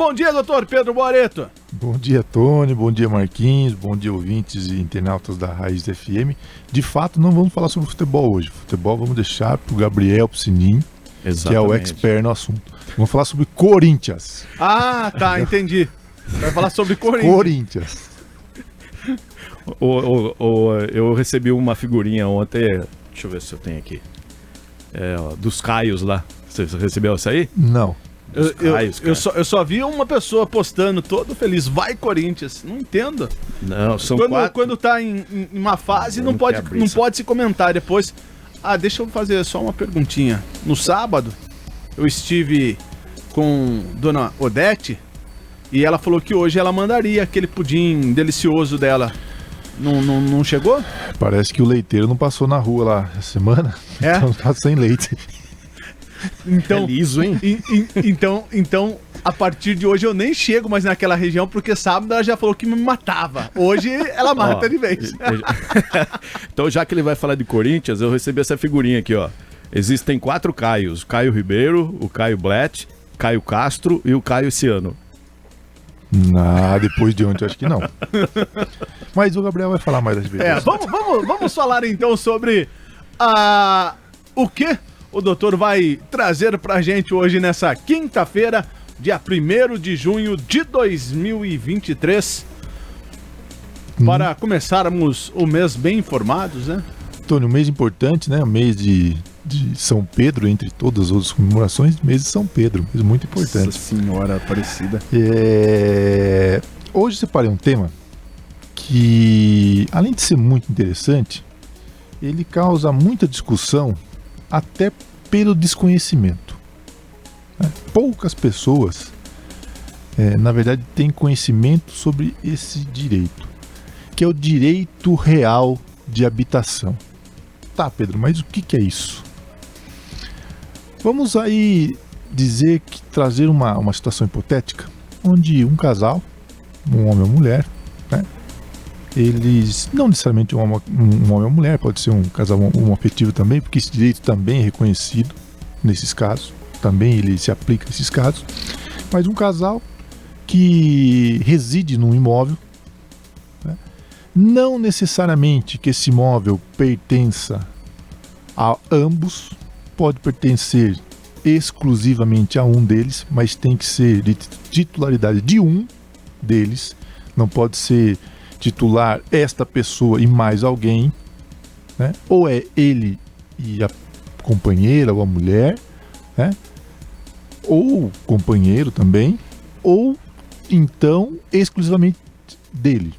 Bom dia, doutor Pedro Boareto. Bom dia, Tony. Bom dia, Marquinhos. Bom dia, ouvintes e internautas da Raiz FM. De fato, não vamos falar sobre futebol hoje. Futebol vamos deixar pro Gabriel, pro Sininho, que é o expert no assunto. Vamos falar sobre Corinthians. Ah, tá, entendi. Vai falar sobre Corinthians. Eu recebi uma figurinha ontem, deixa eu ver se eu tenho aqui, dos Caios lá. Você recebeu essa aí? Não. Eu só vi uma pessoa postando todo feliz, vai Corinthians, não entendo. Não, são quando tá em uma fase não pode se comentar depois. Deixa eu fazer só uma perguntinha. No sábado eu estive com Dona Odete e ela falou que hoje ela mandaria aquele pudim delicioso dela. Não chegou? Parece que o leiteiro não passou na rua lá essa semana. Então tá sem leite. Então, é liso, hein? Então, a partir de hoje eu nem chego mais naquela região, porque sábado ela já falou que me matava. Hoje ela mata de vez. Então, já que ele vai falar de Corinthians, eu recebi essa figurinha aqui, ó. Existem 4 Caios: o Caio Ribeiro, o Caio Blatt, Caio Castro e o Caio Ciano. Depois de ontem eu acho que não. Mas o Gabriel vai falar mais das vezes. Vamos falar então sobre o que o doutor vai trazer pra gente hoje nessa quinta-feira, dia 1º de junho de 2023, para começarmos o mês bem informados, né? Tony, um mês importante, né? O mês de São Pedro, entre todas as outras comemorações, mês de São Pedro, mês muito importante. Nossa Senhora Aparecida. Hoje separei um tema que, além de ser muito interessante, ele causa muita discussão, até pelo desconhecimento. Poucas pessoas, na verdade, têm conhecimento sobre esse direito, que é o direito real de habitação. Tá, Pedro, mas o que é isso? Vamos aí trazer uma situação hipotética, onde um casal, um homem ou mulher, né? Eles, não necessariamente um homem ou mulher, pode ser um casal homoafetivo também, porque esse direito também é reconhecido nesses casos, também ele se aplica nesses casos, mas um casal que reside num imóvel, né? Não necessariamente que esse imóvel pertença a ambos, pode pertencer exclusivamente a um deles, mas tem que ser de titularidade de um deles, não pode ser titular esta pessoa e mais alguém, né? Ou é ele e a companheira ou a mulher, né? Ou companheiro também, ou então exclusivamente dele.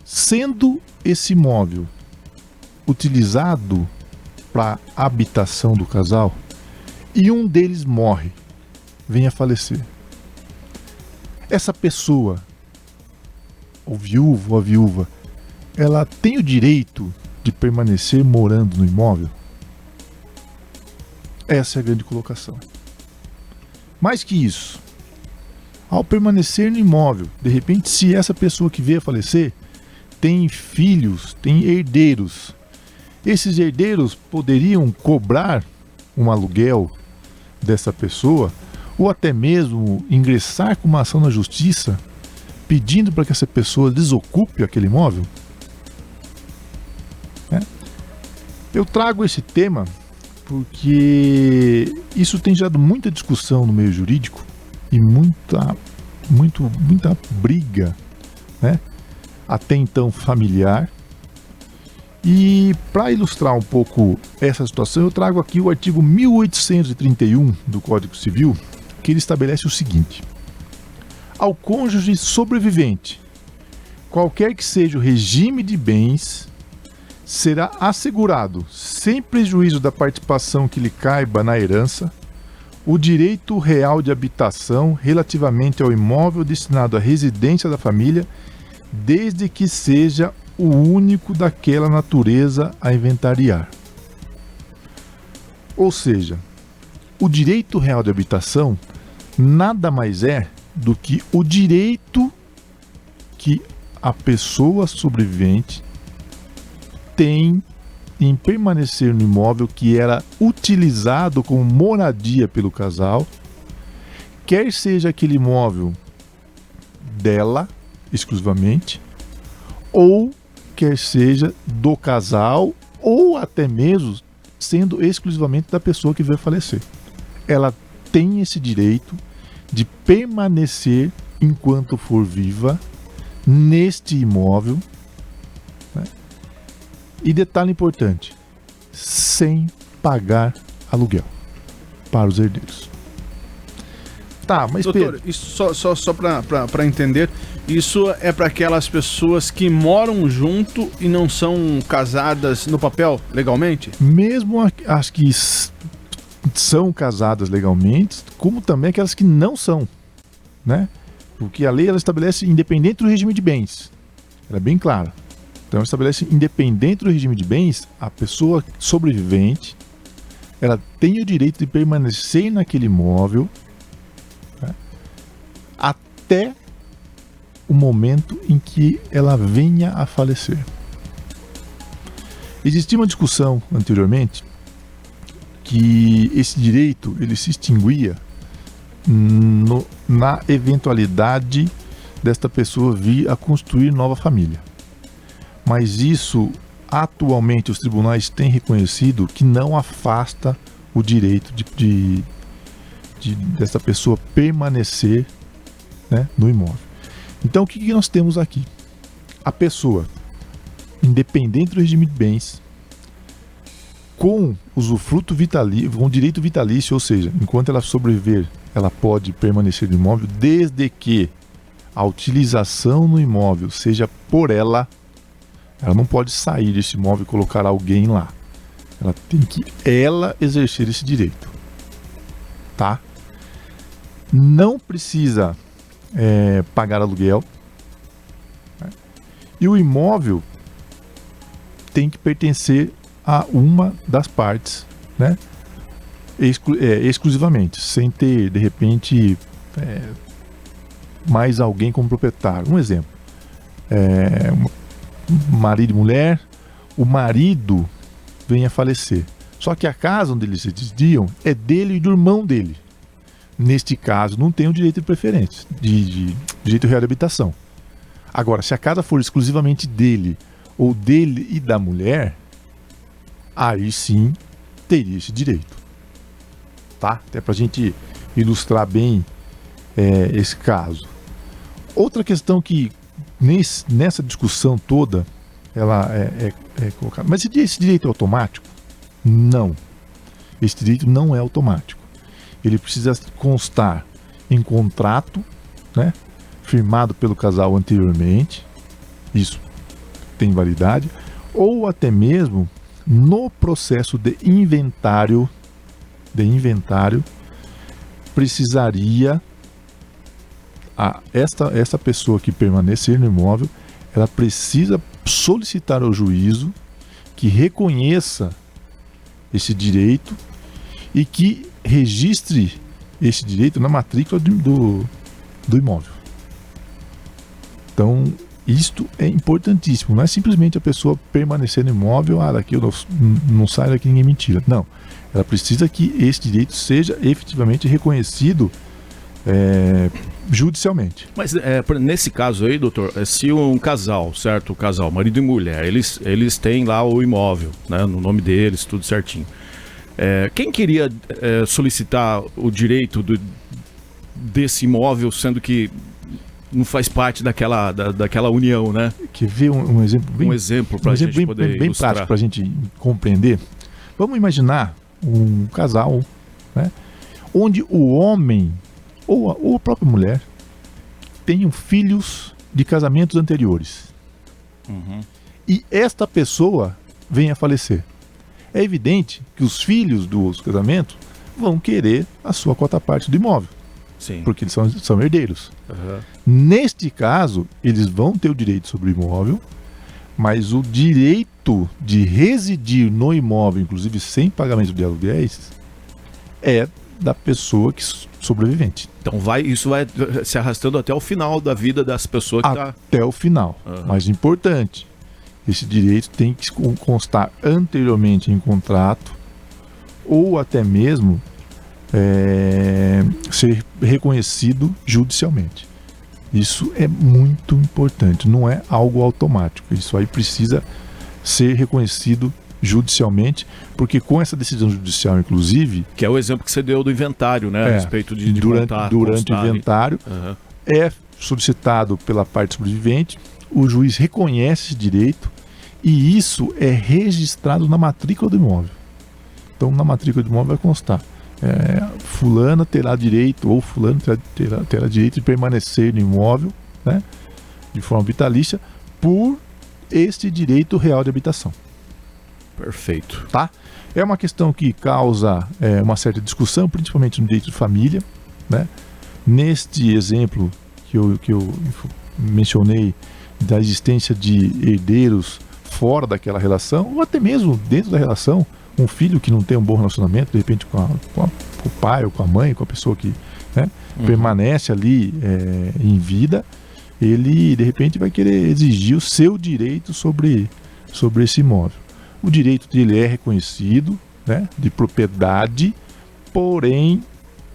Sendo esse imóvel utilizado para habitação do casal e um deles morre, vem a falecer, essa pessoa, o viúvo ou a viúva, ela tem o direito de permanecer morando no imóvel? Essa é a grande colocação. Mais que isso, ao permanecer no imóvel, de repente, se essa pessoa que veio a falecer tem filhos, tem herdeiros, esses herdeiros poderiam cobrar um aluguel dessa pessoa, ou até mesmo ingressar com uma ação na justiça pedindo para que essa pessoa desocupe aquele imóvel? Eu trago esse tema porque isso tem gerado muita discussão no meio jurídico e muita briga, né? Até então familiar. E para ilustrar um pouco essa situação, eu trago aqui o artigo 1831 do Código Civil, que ele estabelece o seguinte: ao cônjuge sobrevivente, qualquer que seja o regime de bens, será assegurado, sem prejuízo da participação que lhe caiba na herança, o direito real de habitação relativamente ao imóvel destinado à residência da família, desde que seja o único daquela natureza a inventariar. Ou seja, o direito real de habitação nada mais é do que o direito que a pessoa sobrevivente tem em permanecer no imóvel que era utilizado como moradia pelo casal, quer seja aquele imóvel dela exclusivamente, ou quer seja do casal, ou até mesmo sendo exclusivamente da pessoa que veio falecer. Ela tem esse direito de permanecer enquanto for viva neste imóvel, né? E detalhe importante, sem pagar aluguel para os herdeiros. Tá, mas doutor, Pedro, isso só para entender, isso é para aquelas pessoas que moram junto e não são casadas no papel legalmente? mesmo as que são casadas legalmente, como também aquelas que não são, né? Porque a lei ela estabelece independente do regime de bens. Ela é bem clara. Então ela estabelece independente do regime de bens, a pessoa sobrevivente, ela tem o direito de permanecer naquele imóvel, né, até o momento em que ela venha a falecer. Existia uma discussão anteriormente que esse direito ele se extinguia na eventualidade desta pessoa vir a construir nova família. Mas isso, atualmente, os tribunais têm reconhecido que não afasta o direito dessa pessoa permanecer, né, no imóvel. Então, o que nós temos aqui? A pessoa, independente do regime de bens, com usufruto vitalício, com direito vitalício, ou seja, enquanto ela sobreviver, ela pode permanecer no imóvel, desde que a utilização no imóvel seja por ela não pode sair desse imóvel e colocar alguém lá. Ela tem que exercer esse direito, tá? Não precisa pagar aluguel, né? E o imóvel tem que pertencer a uma das partes, né? Exclusivamente, sem ter, de repente, mais alguém como proprietário. Um exemplo, marido e mulher, o marido vem a falecer, só que a casa onde eles se desviam é dele e do irmão dele. Neste caso, não tem o direito de preferência, de direito de reabilitação. Agora, se a casa for exclusivamente dele, ou dele e da mulher, aí sim teria esse direito, tá? Até pra gente ilustrar bem esse caso. Outra questão que nessa discussão toda ela é colocada, mas esse direito é automático? Não, esse direito não é automático. Ele precisa constar em contrato, né, firmado pelo casal anteriormente, isso tem validade, ou até mesmo no processo de inventário, precisaria essa pessoa que permanecer no imóvel, ela precisa solicitar ao juízo que reconheça esse direito e que registre esse direito na matrícula do imóvel. Então, isto é importantíssimo. Não é simplesmente a pessoa permanecer no imóvel, daqui eu não saio daqui, ninguém me tira. Não. Ela precisa que esse direito seja efetivamente reconhecido judicialmente. Mas nesse caso aí, doutor, se um casal, certo? O casal, marido e mulher, eles têm lá o imóvel, né, no nome deles, tudo certinho. Quem queria solicitar o direito desse imóvel, sendo que não faz parte daquela união, né? Quer ver um exemplo bem, para a gente poder bem prático para a gente compreender? Vamos imaginar um casal, né, onde o homem ou a própria mulher tenham filhos de casamentos anteriores. Uhum. E esta pessoa venha a falecer. É evidente que os filhos dos casamentos vão querer a sua quota-parte do imóvel. Sim. Porque eles são herdeiros. Uhum. Neste caso, eles vão ter o direito sobre o imóvel, mas o direito de residir no imóvel, inclusive sem pagamento de aluguéis, é da pessoa sobrevivente. Então isso vai se arrastando até o final da vida das pessoas que até o final. Uhum. Mas importante, esse direito tem que constar anteriormente em contrato ou até mesmo ser reconhecido judicialmente. Isso é muito importante, não é algo automático. Isso aí precisa ser reconhecido judicialmente, porque com essa decisão judicial, inclusive... Que é o exemplo que você deu do inventário, né? A respeito de durante o inventário, é solicitado pela parte sobrevivente, o juiz reconhece esse direito e isso é registrado na matrícula do imóvel. Então, na matrícula do imóvel vai constar: fulana terá direito, ou fulano terá direito de permanecer no imóvel, né, de forma vitalícia, por este direito real de habitação. Perfeito. Tá? É uma questão que causa uma certa discussão, principalmente no direito de família, né? Neste exemplo que eu mencionei, da existência de herdeiros fora daquela relação, ou até mesmo dentro da relação, um filho que não tem um bom relacionamento, de repente com o pai ou com a mãe, com a pessoa que, né, permanece ali em vida, ele de repente vai querer exigir o seu direito sobre esse imóvel. O direito dele é reconhecido, né, de propriedade, porém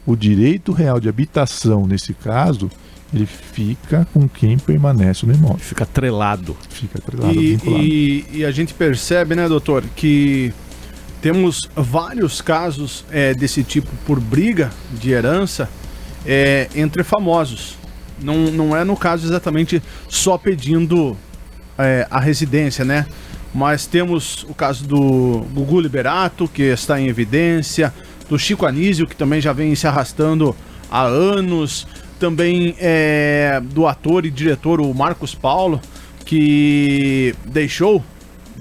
o direito real de habitação, nesse caso, ele fica com quem permanece no imóvel. Fica atrelado. Vinculado. E a gente percebe, né, doutor, que temos vários casos desse tipo por briga de herança entre famosos. Não é no caso exatamente só pedindo a residência, né? Mas temos o caso do Gugu Liberato, que está em evidência, do Chico Anísio, que também já vem se arrastando há anos, também do ator e diretor o Marcos Paulo, que deixou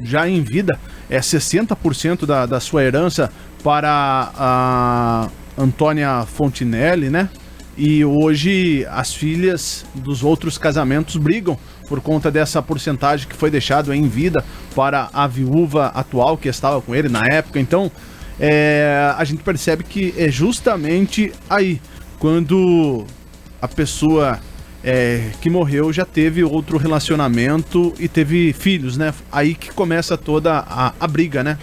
já em vida 60% da sua herança para a Antônia Fontinelli, né? E hoje as filhas dos outros casamentos brigam por conta dessa porcentagem que foi deixado em vida para a viúva atual que estava com ele na época. Então, a gente percebe que é justamente aí, quando a pessoa que morreu já teve outro relacionamento e teve filhos, né? Aí que começa toda a briga, né?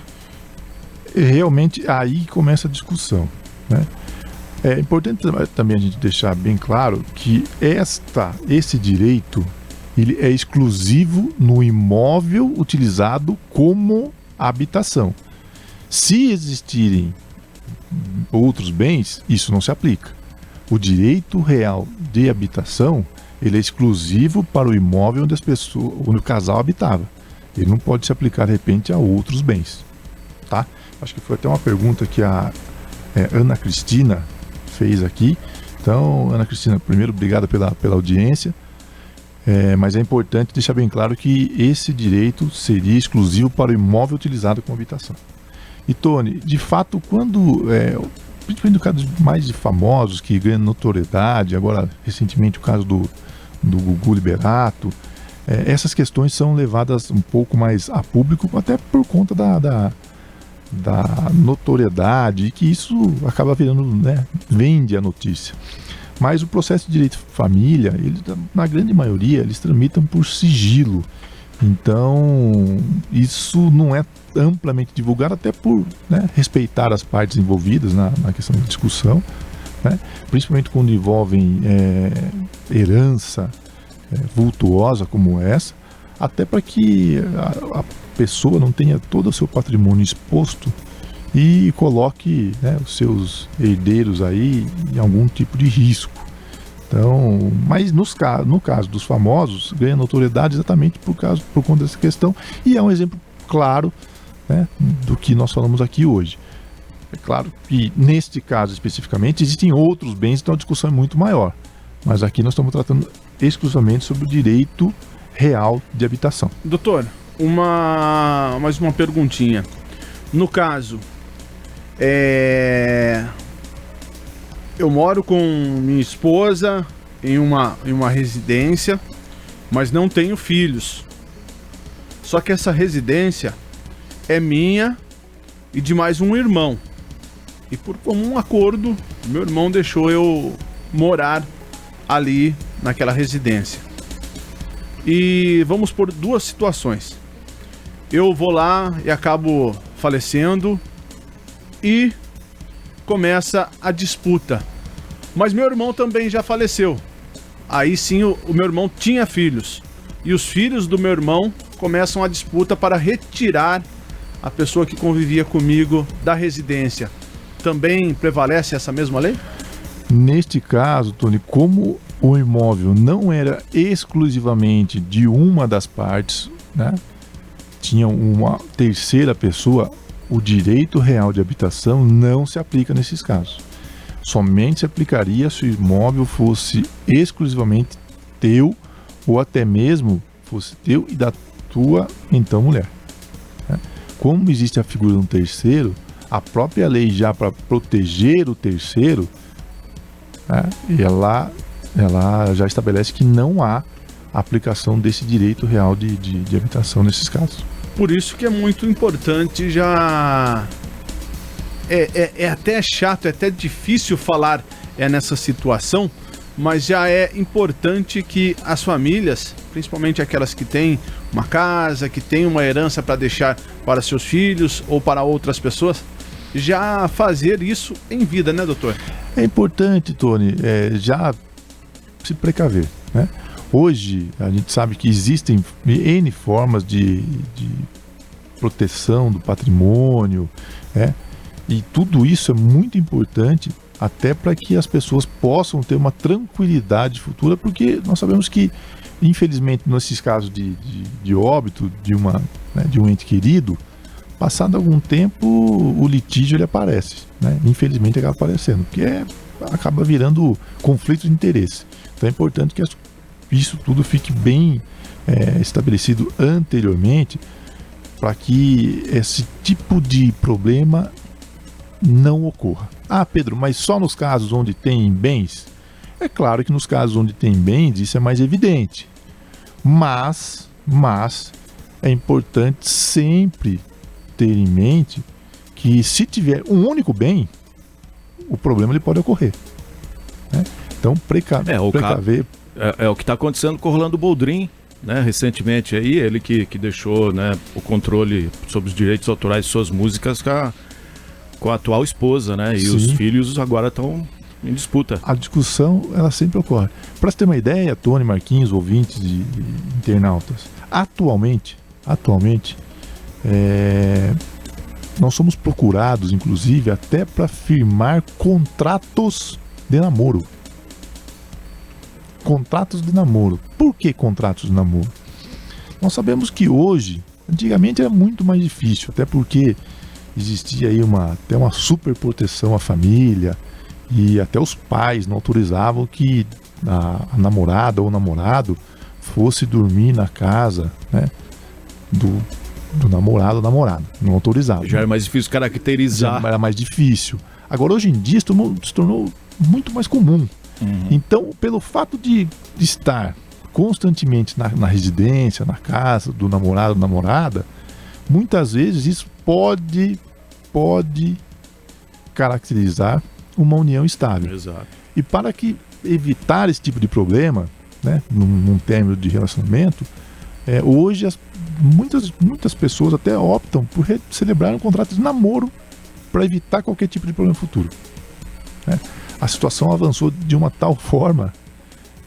Realmente aí começa a discussão, né? É importante também a gente deixar bem claro que esse direito, ele é exclusivo no imóvel utilizado como habitação. Se existirem outros bens, isso não se aplica. O direito real de habitação, ele é exclusivo para o imóvel onde o casal habitava. Ele não pode se aplicar, de repente, a outros bens. Tá? Acho que foi até uma pergunta que a Ana Cristina fez aqui. Então, Ana Cristina, primeiro, obrigado pela audiência. Mas é importante deixar bem claro que esse direito seria exclusivo para o imóvel utilizado como habitação. E, Tony, de fato, quando... principalmente no caso mais de famosos que ganham notoriedade, agora recentemente o caso do Gugu Liberato, essas questões são levadas um pouco mais a público, até por conta da notoriedade, e que isso acaba virando, né, vende a notícia. Mas o processo de direito de família, na grande maioria, eles tramitam por sigilo. Então, isso não é amplamente divulgado, até por, né, respeitar as partes envolvidas na questão da discussão, né? Principalmente quando envolvem herança vultuosa como essa, até para que a pessoa não tenha todo o seu patrimônio exposto e coloque, né, os seus herdeiros aí em algum tipo de risco. Então, mas no caso dos famosos, ganha notoriedade exatamente por conta dessa questão, e é um exemplo claro, né, do que nós falamos aqui hoje. É claro que neste caso especificamente existem outros bens, então a discussão é muito maior, mas aqui nós estamos tratando exclusivamente sobre o direito real de habitação. Doutor, mais uma perguntinha. No caso, eu moro com minha esposa em uma residência, mas não tenho filhos. Só que essa residência é minha e de mais um irmão. E por comum acordo, meu irmão deixou eu morar ali naquela residência. E vamos por duas situações. Eu vou lá e acabo falecendo e começa a disputa. Mas meu irmão também já faleceu. Aí sim o meu irmão tinha filhos. E os filhos do meu irmão começam a disputa para retirar a pessoa que convivia comigo da residência. Também prevalece essa mesma lei? Neste caso, Tony, como o imóvel não era exclusivamente de uma das partes, né? Tinha uma terceira pessoa, o direito real de habitação não se aplica nesses casos. Somente se aplicaria se o imóvel fosse exclusivamente teu ou até mesmo fosse teu e da tua, então, mulher. Né? Como existe a figura de um terceiro, a própria lei já para proteger o terceiro, né, ela já estabelece que não há aplicação desse direito real de habitação nesses casos. Por isso que é muito importante já... É até chato, é até difícil falar nessa situação, mas já é importante que as famílias, principalmente aquelas que têm uma casa, que têm uma herança para deixar para seus filhos ou para outras pessoas, já fazer isso em vida, né, doutor? É importante, Tony, já se precaver, né? Hoje, a gente sabe que existem N formas de proteção do patrimônio, né? E tudo isso é muito importante até para que as pessoas possam ter uma tranquilidade futura, porque nós sabemos que, infelizmente, nesses casos de óbito de um ente querido, passado algum tempo o litígio ele aparece, né? Infelizmente acaba aparecendo, porque acaba virando conflito de interesse. Então é importante que isso tudo fique bem estabelecido anteriormente, para que esse tipo de problema não ocorra. Ah, Pedro, mas só nos casos onde tem bens? É claro que nos casos onde tem bens isso é mais evidente, mas é importante sempre ter em mente que se tiver um único bem, o problema ele pode ocorrer, né? Então precaver. É o que está acontecendo com o Orlando Boldrin, né? Recentemente aí, ele que deixou, né, o controle sobre os direitos autorais de suas músicas com a atual esposa, né? E sim, os filhos agora estão em disputa. A discussão, ela sempre ocorre. Para você ter uma ideia, Tony, Marquinhos, ouvintes de internautas, atualmente, nós somos procurados, inclusive, até para firmar contratos de namoro. Contratos de namoro. Por que contratos de namoro? Nós sabemos que hoje, antigamente era muito mais difícil, até porque existia aí até uma super proteção à família, e até os pais não autorizavam que a namorada ou o namorado fosse dormir na casa, né, do namorado ou namorada. Não autorizava. Já era mais difícil caracterizar. Já era mais difícil. Agora, hoje em dia, se tornou muito mais comum. Uhum. Então, pelo fato de estar constantemente na residência, na casa do namorado ou namorada, muitas vezes isso pode caracterizar uma união estável. Exato. E para evitar esse tipo de problema, né, num término de relacionamento, hoje muitas pessoas até optam por celebrar um contrato de namoro para evitar qualquer tipo de problema futuro, né? A situação avançou de uma tal forma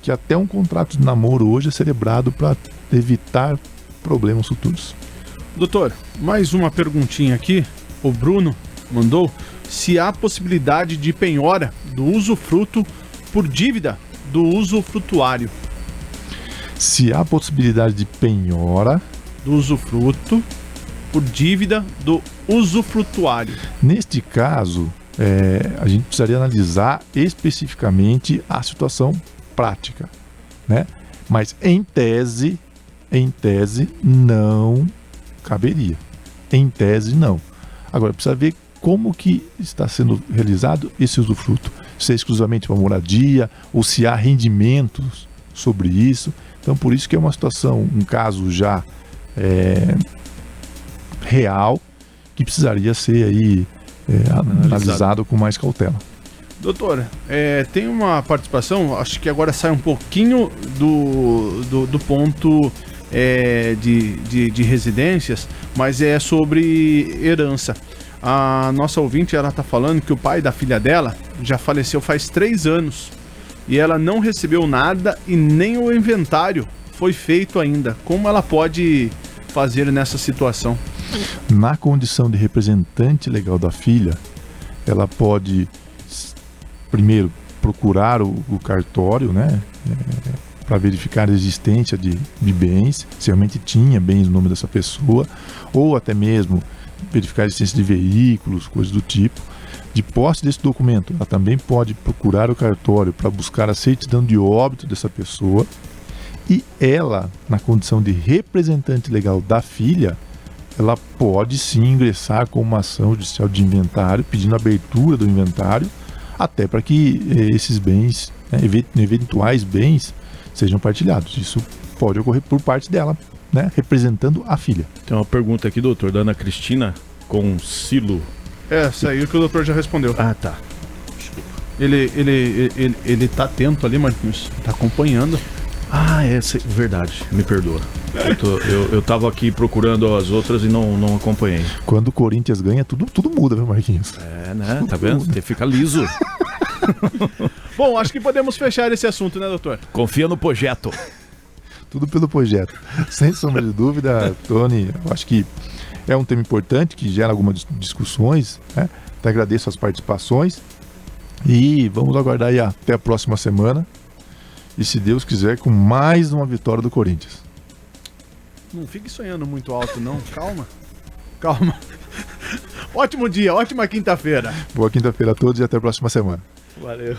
que até um contrato de namoro hoje é celebrado para evitar problemas futuros. Doutor, mais uma perguntinha aqui. O Bruno mandou se há possibilidade de penhora do usufruto por dívida do usufrutuário. Se há possibilidade de penhora do usufruto por dívida do usufrutuário. Neste caso, a gente precisaria analisar especificamente a situação prática, né? Mas em tese não caberia. Em tese não. Agora precisa ver como que está sendo realizado esse usufruto. Se é exclusivamente para moradia ou se há rendimentos sobre isso. Então por isso que é uma situação, um caso já real, que precisaria ser aí analisado com mais cautela. Doutor, tem uma participação, acho que agora sai um pouquinho do ponto de residências, mas é sobre herança. A nossa ouvinte, ela tá falando que o pai da filha dela já faleceu faz 3 anos. E ela não recebeu nada e nem o inventário foi feito ainda. Como ela pode fazer nessa situação? Na condição de representante legal da filha, ela pode, primeiro, procurar o cartório, né? Para verificar a existência de bens, se realmente tinha bens no nome dessa pessoa, ou até mesmo verificar a existência de veículos, coisas do tipo. De posse desse documento, ela também pode procurar o cartório para buscar a certidão de óbito dessa pessoa. E ela, na condição de representante legal da filha, ela pode sim ingressar com uma ação judicial de inventário, pedindo a abertura do inventário, até para que esses bens, eventuais bens, sejam partilhados. Isso pode ocorrer por parte dela, né, representando a filha. Tem uma pergunta aqui, doutor, da Ana Cristina Concilo. Essa aí que o doutor já respondeu. Ah, tá. Ele tá atento ali, Marquinhos. Tá acompanhando. Ah, verdade. Me perdoa. Eu tava aqui procurando as outras e não acompanhei. Quando o Corinthians ganha, tudo muda, viu, Marquinhos? Né? Tudo tá vendo? Você fica liso. Bom, acho que podemos fechar esse assunto, né, doutor? Confia no projeto. Tudo pelo projeto. Sem sombra de dúvida, Tony, eu acho que é um tema importante que gera algumas discussões, né? Até agradeço as participações e vamos aguardar aí até a próxima semana e, se Deus quiser, com mais uma vitória do Corinthians. Não fique sonhando muito alto, não. Calma. Ótimo dia, ótima quinta-feira. Boa quinta-feira a todos e até a próxima semana. Valeu.